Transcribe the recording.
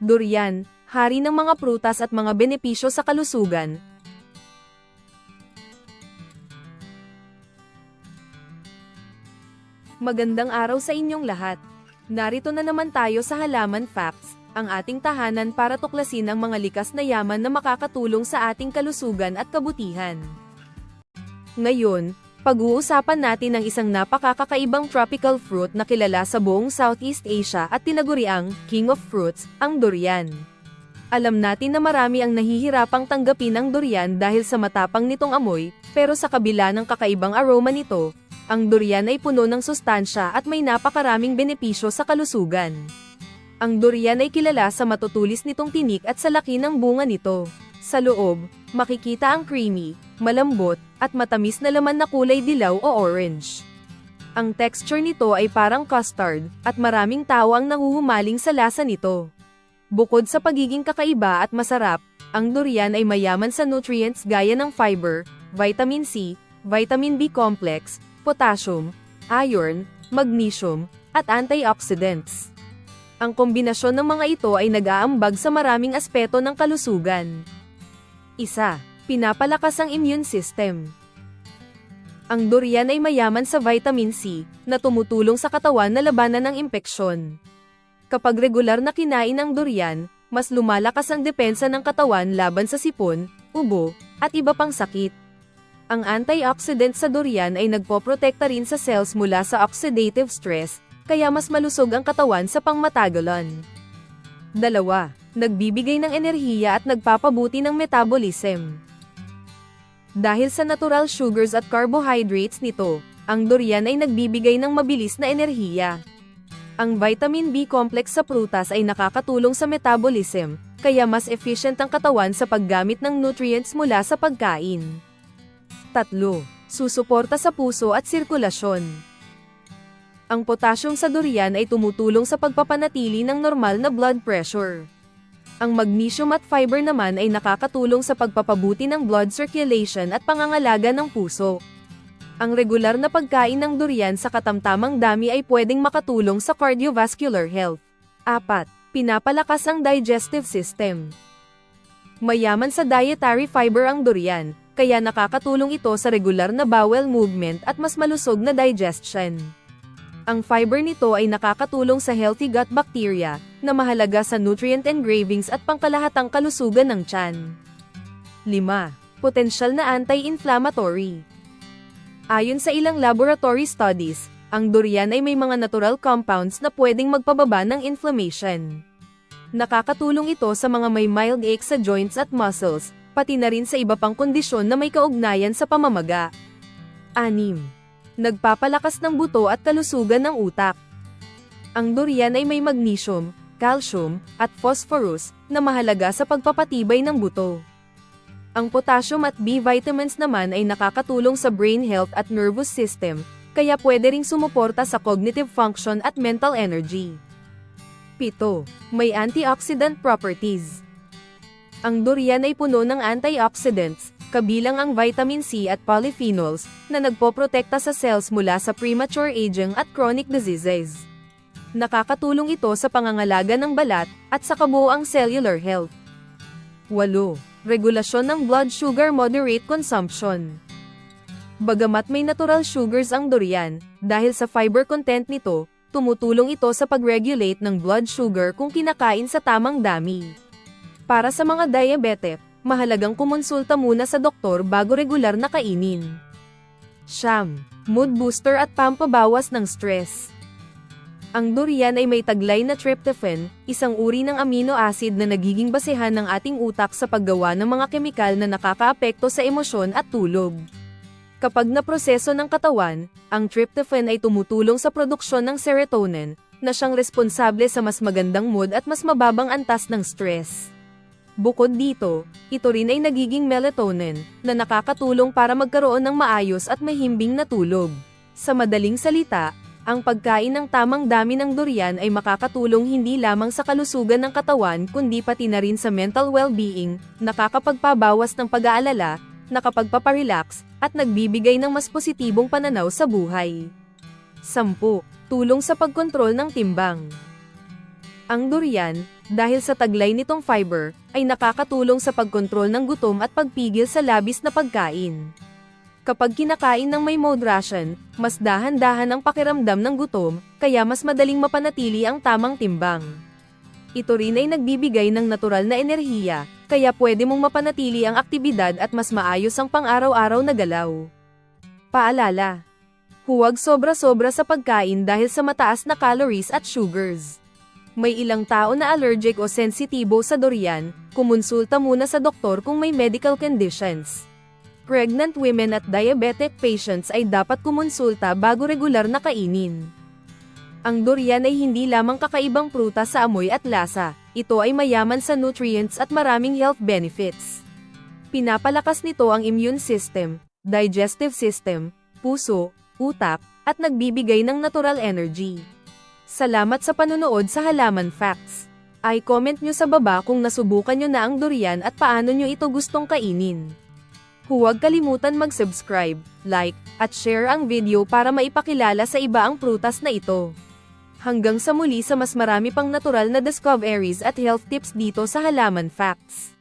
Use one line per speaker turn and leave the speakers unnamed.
Durian, hari ng mga prutas at mga benepisyo sa kalusugan. Magandang araw sa inyong lahat. Narito na naman tayo sa Halaman Facts, ang ating tahanan para tuklasin ang mga likas na yaman na makakatulong sa ating kalusugan at kabutihan. Ngayon, pag-uusapan natin ang isang napakakakaibang tropical fruit na kilala sa buong Southeast Asia at tinaguriang King of Fruits, ang durian. Alam natin na marami ang nahihirapang tanggapin ang durian dahil sa matapang nitong amoy, pero sa kabila ng kakaibang aroma nito, ang durian ay puno ng sustansya at may napakaraming benepisyo sa kalusugan. Ang durian ay kilala sa matutulis nitong tinik at sa laki ng bunga nito. Sa loob, makikita ang creamy, malambot, at matamis na laman na kulay dilaw o orange. Ang texture nito ay parang custard, at maraming tao ang nanguhumaling sa lasa nito. Bukod sa pagiging kakaiba at masarap, ang durian ay mayaman sa nutrients gaya ng fiber, vitamin C, vitamin B complex, potassium, iron, magnesium, at antioxidants. Ang kombinasyon ng mga ito ay nag-aambag sa maraming aspeto ng kalusugan. 1. Pinapalakas ang immune system. Ang durian ay mayaman sa vitamin C, na tumutulong sa katawan na labanan ng impeksyon. Kapag regular na kinain ang durian, mas lumalakas ang depensa ng katawan laban sa sipon, ubo, at iba pang sakit. Ang antioxidant sa durian ay nagpoprotekta rin sa cells mula sa oxidative stress, kaya mas malusog ang katawan sa pangmatagalan. 2. Nagbibigay ng enerhiya at nagpapabuti ng metabolism. Dahil sa natural sugars at carbohydrates nito, ang durian ay nagbibigay ng mabilis na enerhiya. Ang vitamin B complex sa prutas ay nakakatulong sa metabolism, kaya mas efficient ang katawan sa paggamit ng nutrients mula sa pagkain. 3. Susuporta sa puso at sirkulasyon. Ang potassium sa durian ay tumutulong sa pagpapanatili ng normal na blood pressure. Ang magnesium at fiber naman ay nakakatulong sa pagpapabuti ng blood circulation at pangangalaga ng puso. Ang regular na pagkain ng durian sa katamtamang dami ay pwedeng makatulong sa cardiovascular health. 4. Pinapalakas ang digestive system. Mayaman sa dietary fiber ang durian, kaya nakakatulong ito sa regular na bowel movement at mas malusog na digestion. Ang fiber nito ay nakakatulong sa healthy gut bacteria, na mahalaga sa nutrient engravings at pangkalahatang kalusugan ng tiyan. 5. Potensyal na anti-inflammatory. Ayon sa ilang laboratory studies, ang durian ay may mga natural compounds na pwedeng magpababa ng inflammation. Nakakatulong ito sa mga may mild ache sa joints at muscles, pati na rin sa iba pang kondisyon na may kaugnayan sa pamamaga. 6. Nagpapalakas ng buto at kalusugan ng utak. Ang durian ay may magnesium, calcium, at phosphorus, na mahalaga sa pagpapatibay ng buto. Ang potassium at B vitamins naman ay nakakatulong sa brain health at nervous system, kaya pwede ring sumuporta sa cognitive function at mental energy. 7. May antioxidant properties. Ang durian ay puno ng antioxidants, kabilang ang vitamin C at polyphenols, na nagpoprotekta sa cells mula sa premature aging at chronic diseases. Nakakatulong ito sa pangangalaga ng balat, at sa kabuoang cellular health. 8. Regulasyon ng blood sugar moderate consumption. Bagamat may natural sugars ang durian, dahil sa fiber content nito, tumutulong ito sa pag-regulate ng blood sugar kung kinakain sa tamang dami. Para sa mga diabetic, mahalagang kumonsulta muna sa doktor bago regular na kainin. 9. Mood booster at pampabawas ng stress. Ang durian ay may taglay na tryptophan, isang uri ng amino acid na nagiging basehan ng ating utak sa paggawa ng mga kemikal na nakakaapekto sa emosyon at tulog. Kapag naproseso ng katawan, ang tryptophan ay tumutulong sa produksyon ng serotonin, na siyang responsable sa mas magandang mood at mas mababang antas ng stress. Bukod dito, ito rin ay nagiging melatonin, na nakakatulong para magkaroon ng maayos at mahimbing na tulog. Sa madaling salita, ang pagkain ng tamang dami ng durian ay makakatulong hindi lamang sa kalusugan ng katawan kundi pati na rin sa mental well-being, nakakapagpabawas ng pag-aalala, nakapagpaparelax, at nagbibigay ng mas positibong pananaw sa buhay. 10. Tulong sa pagkontrol ng timbang. Ang durian, dahil sa taglay nitong fiber, ay nakakatulong sa pagkontrol ng gutom at pagpigil sa labis na pagkain. Kapag kinakain ng may mode ration, mas dahan-dahan ang pakiramdam ng gutom, kaya mas madaling mapanatili ang tamang timbang. Ito rin ay nagbibigay ng natural na enerhiya, kaya pwede mong mapanatili ang aktibidad at mas maayos ang pang-araw-araw na galaw. Paalala: huwag sobra-sobra sa pagkain dahil sa mataas na calories at sugars. May ilang tao na allergic o sensitibo sa durian, kumonsulta muna sa doktor kung may medical conditions. Pregnant women at diabetic patients ay dapat kumonsulta bago regular na kainin. Ang durian ay hindi lamang kakaibang prutas sa amoy at lasa, ito ay mayaman sa nutrients at maraming health benefits. Pinapalakas nito ang immune system, digestive system, puso, utak, at nagbibigay ng natural energy. Salamat sa panonood sa Halaman Facts. I-comment nyo sa baba kung nasubukan nyo na ang durian at paano nyo ito gustong kainin. Huwag kalimutan mag-subscribe, like, at share ang video para maipakilala sa iba ang prutas na ito. Hanggang sa muli sa mas marami pang natural na discoveries at health tips dito sa Halaman Facts.